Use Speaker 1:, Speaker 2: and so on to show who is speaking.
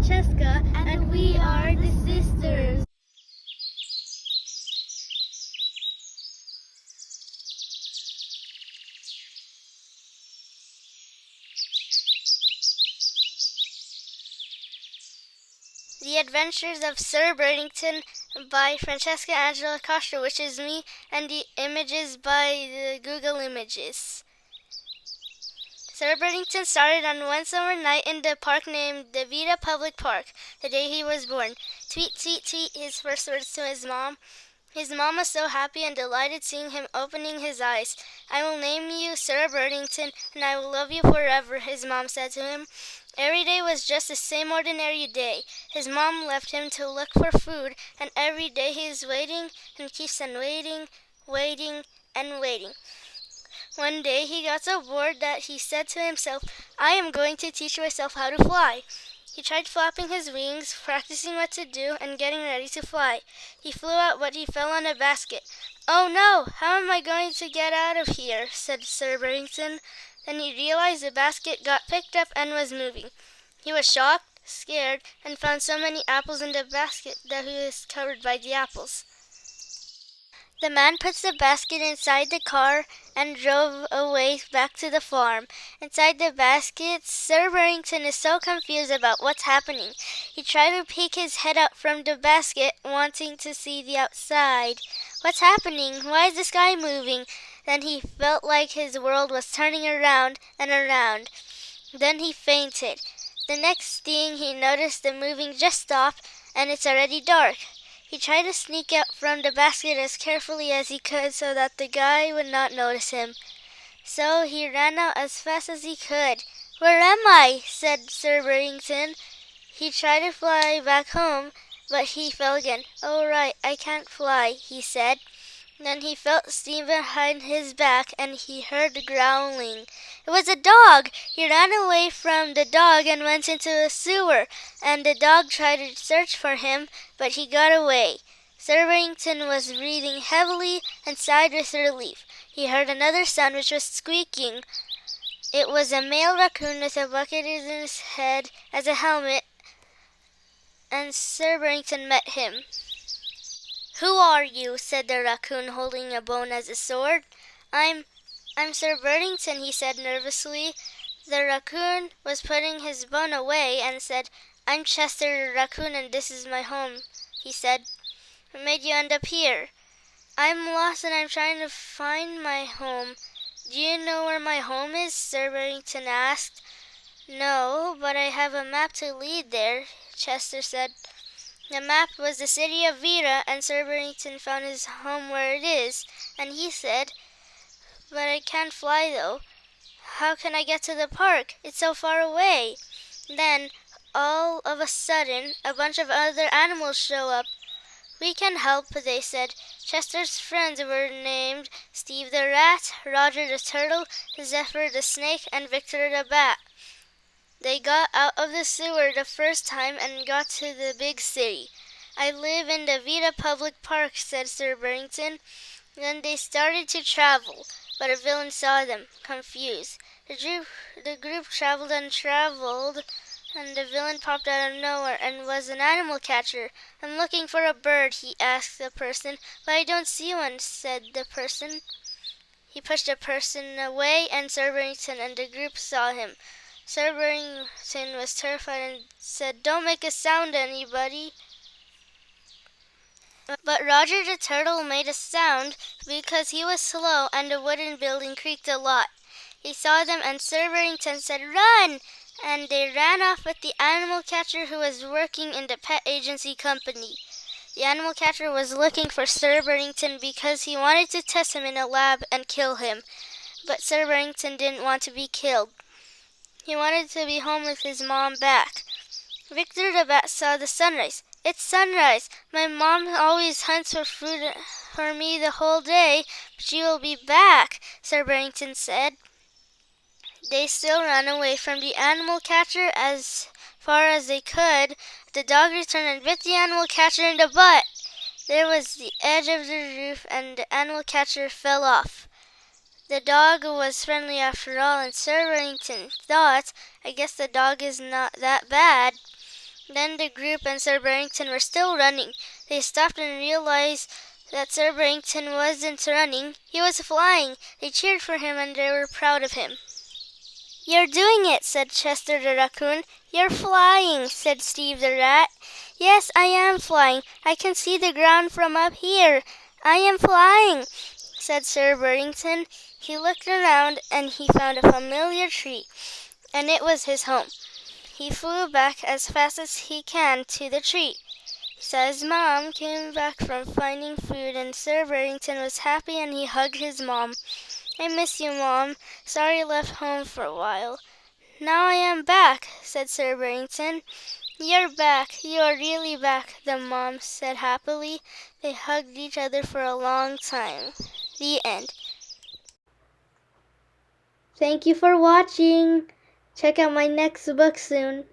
Speaker 1: Francesca, and we are the sisters. The Adventures of Sir Birdington by Francesca& Castro, which is me, and the images by the Google Images. Sir Birdington started on one summer night in the park named the Vita Public Park, the day he was born. Tweet, tweet, tweet, his first words to his mom. His mom was so happy and delighted seeing him opening his eyes. I will name you Sir Birdington, and I will love you forever, his mom said to him. Every day was just the same ordinary day. His mom left him to look for food, and every day he is waiting and keeps on waiting, waiting, and waiting. One day he got so bored that he said to himself, I am going to teach myself how to fly. He tried flapping his wings, practicing what to do, and getting ready to fly. He flew out, but he fell on a basket. Oh no, how am I going to get out of here? Said Sir Birdington. Then he realized the basket got picked up and was moving. He was shocked, scared, and found so many apples in the basket that he was covered by the apples. The man puts the basket inside the car and drove away back to the farm. Inside the basket, Sir Birdington is so confused about what's happening. He tried to peek his head out from the basket, wanting to see the outside. What's happening? Why is the sky moving? Then he felt like his world was turning around and around. Then he fainted. The next thing he noticed, the moving just stopped, and it's already dark. He tried to sneak out from the basket as carefully as he could so that the guy would not notice him. So he ran out as fast as he could. Where am I? Said Sir Birdington. He tried to fly back home, but he fell again. Oh, right, I can't fly, he said. Then he felt steam behind his back, and he heard growling. It was a dog! He ran away from the dog and went into a sewer, and the dog tried to search for him, but he got away. Sir Birdington was breathing heavily and sighed with relief. He heard another sound, which was squeaking. It was a male raccoon with a bucket in his head as a helmet, and Sir Birdington met him. Who are you? Said the raccoon, holding a bone as a sword. I'm Sir Birdington, he said nervously. The raccoon was putting his bone away and said, I'm Chester the raccoon, and this is my home, he said. What made you end up here? I'm lost and I'm trying to find my home. Do you know where my home is? Sir Birdington asked. No, but I have a map to lead there, Chester said. The map was the city of Vita, and Sir Birdington found his home where it is, and he said, But I can't fly though. How can I get to the park? It's so far away. Then, all of a sudden, a bunch of other animals show up. We can help, they said. Chester's friends were named Steve the Rat, Roger the Turtle, Zephyr the Snake, and Victor the Bat. They got out of the sewer the first time and got to the big city. I live in the Vita Public Park, said Sir Birdington. Then they started to travel, but a villain saw them, confused. The group traveled and traveled, and the villain popped out of nowhere and was an animal catcher. I'm looking for a bird, he asked the person. But I don't see one, said the person. He pushed the person away, and Sir Birdington and the group saw him. Sir Birdington was terrified and said, Don't make a sound, anybody. But Roger the Turtle made a sound because he was slow and the wooden building creaked a lot. He saw them and Sir Birdington said, Run! And they ran off with the animal catcher who was working in the pet agency company. The animal catcher was looking for Sir Birdington because he wanted to test him in a lab and kill him. But Sir Birdington didn't want to be killed. He wanted to be home with his mom back. Victor the Bat saw the sunrise. It's sunrise. My mom always hunts for food for me the whole day, but she will be back, Sir Birdington said. They still ran away from the animal catcher as far as they could. The dog returned and bit the animal catcher in the butt. There was the edge of the roof, and the animal catcher fell off. The dog was friendly after all, and Sir Birdington thought, I guess the dog is not that bad. Then the group and Sir Birdington were still running. They stopped and realized that Sir Birdington wasn't running, he was flying. They cheered for him and they were proud of him. "You're doing it," said Chester the raccoon. "You're flying," said Steve the rat. "Yes, I am flying. I can see the ground from up here. I am flying," said Sir Birdington. He looked around and he found a familiar tree, and it was his home. He flew back as fast as he can to the tree. Says Mom came back from finding food, and Sir Birdington was happy and he hugged his mom. "I miss you, Mom. Sorry I left home for a while." "Now I am back," said Sir Birdington. "You're back. You are really back," the mom said happily. They hugged each other for a long time. The end. Thank you for watching. Check out my next book soon.